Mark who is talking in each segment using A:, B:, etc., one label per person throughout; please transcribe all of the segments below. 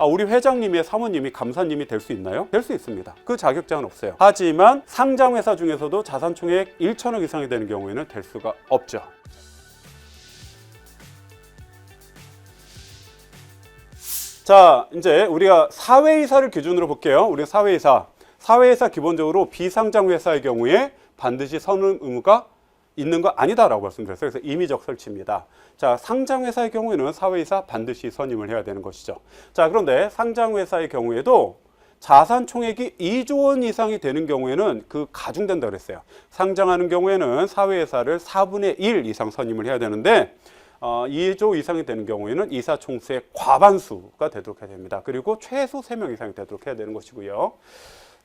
A: 우리 회장님의 사모님이 감사님이 될 수 있나요? 될 수 있습니다. 그 자격증은 없어요. 하지만 상장회사 중에서도 자산총액 1천억 이상이 되는 경우에는 될 수가 없죠. 자, 이제 우리가 사회이사를 기준으로 볼게요. 우리 사회이사 기본적으로 비상장회사의 경우에 반드시 선임 의무가 있는 거 아니다라고 말씀드렸어요. 그래서 임의적 설치입니다. 자, 상장회사의 경우에는 사회이사 반드시 선임을 해야 되는 것이죠. 자, 그런데 상장회사의 경우에도 자산 총액이 2조 원 이상이 되는 경우에는 그 가중된다 그랬어요. 상장하는 경우에는 사회이사를 4분의 1 이상 선임을 해야 되는데 2조 이상이 되는 경우에는 이사 총수의 과반수가 되도록 해야 됩니다. 그리고 최소 3명 이상이 되도록 해야 되는 것이고요.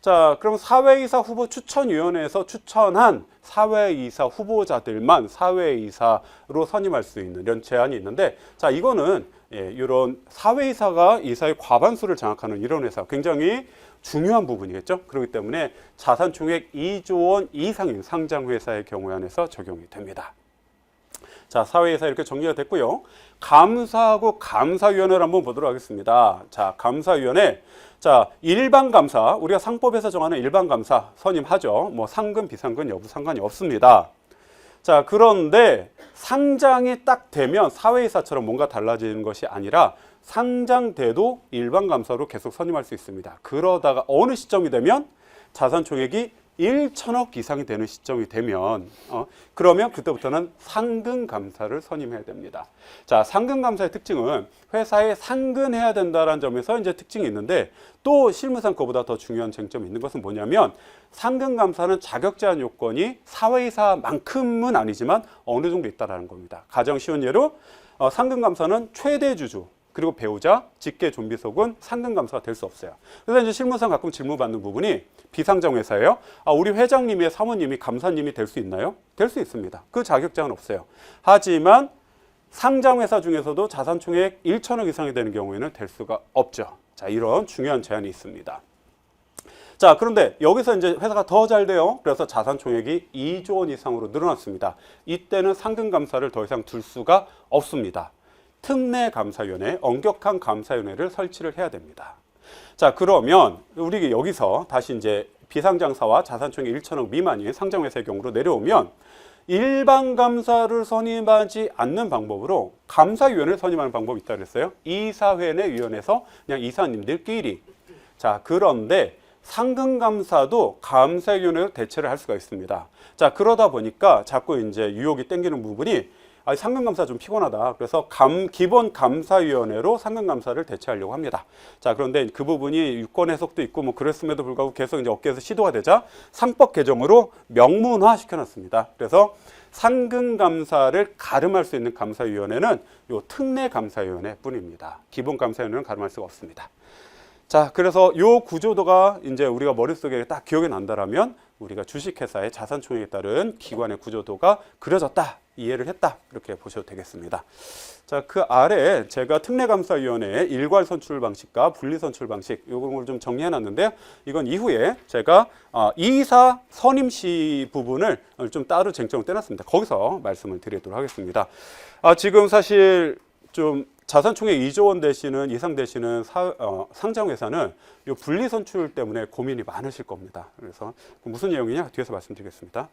A: 자, 그럼 사회이사 후보 추천위원회에서 추천한 사회이사 후보자들만 사회이사로 선임할 수 있는 이런 제한이 있는데, 자, 이거는 이런 사회이사가 이사의 과반수를 장악하는 이런 회사 굉장히 중요한 부분이겠죠. 그렇기 때문에 자산총액 2조 원 이상인 상장회사의 경우에 한해서 적용이 됩니다. 자, 사회이사 이렇게 정리가 됐고요. 감사하고 감사위원회를 한번 보도록 하겠습니다. 자, 감사위원회. 자, 일반감사, 우리가 상법에서 정하는 일반감사 선임하죠. 뭐 상근, 비상근 여부 상관이 없습니다. 자, 그런데 상장이 딱 되면 사회이사처럼 뭔가 달라지는 것이 아니라 상장돼도 일반감사로 계속 선임할 수 있습니다. 그러다가 어느 시점이 되면 자산총액이 1천억 이상이 되는 시점이 되면 그러면 그때부터는 상근감사를 선임해야 됩니다. 자, 상근감사의 특징은 회사에 상근해야 된다는 점에서 이제 특징이 있는데, 또 실무상 그보다 더 중요한 쟁점이 있는 것은 뭐냐면 상근감사는 자격 제한 요건이 사회이사만큼은 아니지만 어느 정도 있다라는 겁니다. 가장 쉬운 예로 상근감사는 최대 주주 그리고 배우자, 직계 좀비속은 상근감사가 될 수 없어요. 그래서 이제 실무상 가끔 질문받는 부분이 비상장회사예요. 우리 회장님의 사모님이 감사님이 될 수 있나요? 될 수 있습니다. 그 자격증은 없어요. 하지만 상장회사 중에서도 자산총액 1천억 이상이 되는 경우에는 될 수가 없죠. 자, 이런 중요한 제한이 있습니다. 자, 그런데 여기서 이제 회사가 더 잘 돼요. 그래서 자산총액이 2조 원 이상으로 늘어났습니다. 이때는 상근감사를 더 이상 둘 수가 없습니다. 특례감사위원회, 엄격한 감사위원회를 설치를 해야 됩니다. 자, 그러면 우리 여기서 다시 이제 비상장사와 자산총액 1천억 미만인 상장회사의 경우로 내려오면 일반 감사를 선임하지 않는 방법으로 감사위원회를 선임하는 방법이 있다고 그랬어요. 이사회내 위원회에서 그냥 이사님들끼리. 자, 그런데 상근감사도 감사위원회로 대체를 할 수가 있습니다. 자, 그러다 보니까 자꾸 이제 유혹이 땡기는 부분이 상근감사 좀 피곤하다. 그래서 기본 감사위원회로 상근감사를 대체하려고 합니다. 자, 그런데 그 부분이 유권 해석도 있고 뭐 그랬음에도 불구하고 계속 이제 업계에서 시도가 되자 상법 개정으로 명문화 시켜놨습니다. 그래서 상근감사를 가름할 수 있는 감사위원회는 요 특례감사위원회 뿐입니다. 기본 감사위원회는 가름할 수가 없습니다. 자, 그래서 요 구조도가 이제 우리가 머릿속에 딱 기억이 난다라면 우리가 주식회사의 자산총액에 따른 기관의 구조도가 그려졌다, 이해를 했다, 이렇게 보셔도 되겠습니다. 자, 그 아래 제가 특례감사위원회의 일괄 선출 방식과 분리 선출 방식 요걸 좀 정리해 놨는데요. 이건 이후에 제가 이사 선임 시 부분을 좀 따로 쟁점을 떼놨습니다. 거기서 말씀을 드리도록 하겠습니다. 지금 사실 좀 자산총액 2조 원 되시는 이상 되시는 상장회사는 이 분리 선출 때문에 고민이 많으실 겁니다. 그래서 무슨 내용이냐 뒤에서 말씀드리겠습니다.